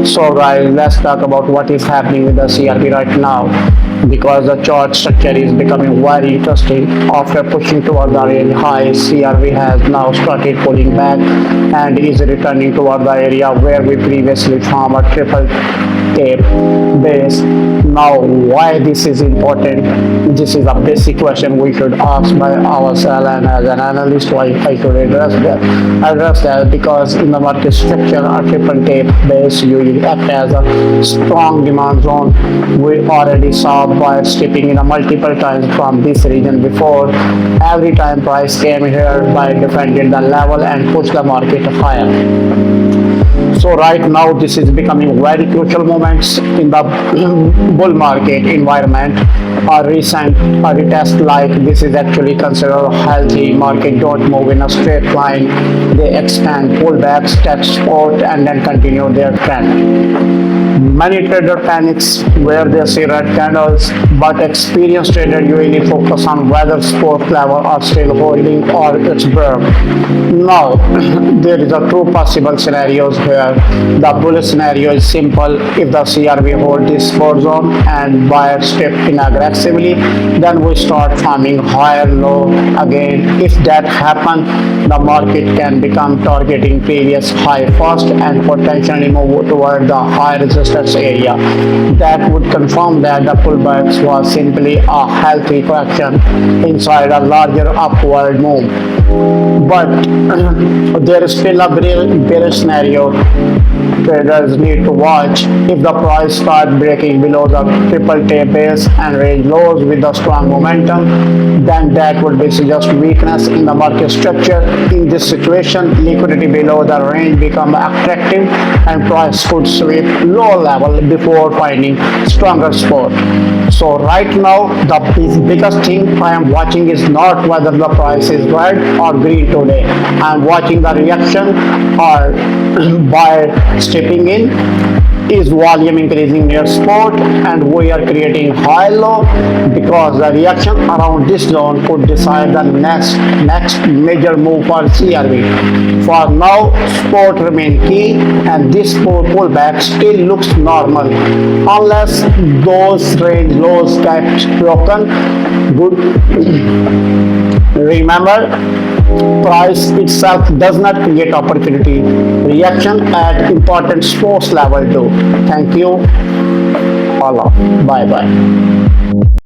So guys, let's talk about what is happening with the CRB right now, because the chart structure is becoming very interesting. After pushing toward the real high, CRB has now started pulling back and is returning toward the area where we previously found a triple tape base. Now, why this is important? This is a basic question we should ask by ourselves, and as an analyst, why I should address that because in the market structure, a triple tape base usually act as a strong demand zone. We already saw buyers stripping in a multiple times from this region before. Every time price came here, buy defended the level and pushed the market higher. So right now this is becoming very crucial moments in the bull market environment. A recent retest like this is actually considered a healthy. Market don't move in a straight line. They expand, pull back, step support and then continue their trend. Many trader panics where they see red candles, but experienced trader usually focus on whether support level are still holding or it's broke. Now, there is a two possible scenarios here. The bullish scenario is simple. If the CRB hold this support zone and buyers step in aggressively, then we start forming higher low again. If that happens, the market can become targeting previous high first and potentially move toward the high resistance area. That would confirm that the pullbacks was simply a healthy correction inside a larger upward move. But there is still a bearish scenario. Traders need to watch. If the price starts breaking below the triple tape base and range lows with a strong momentum, then that would be suggest weakness in the market structure. In this situation, liquidity below the range become attractive and price could sweep low level before finding stronger support. So right now, the biggest thing I am watching is not whether the price is red or green today. I am watching the reaction or buyer stepping in. Is volume increasing near support and we are creating high low, because the reaction around this zone could decide the next major move for CRB. For now, support remain key and this pullback still looks normal unless those range lows get broken. Good. Remember, price itself does not create opportunity. Reaction at important sports level too. Thank you. Allah. Bye bye.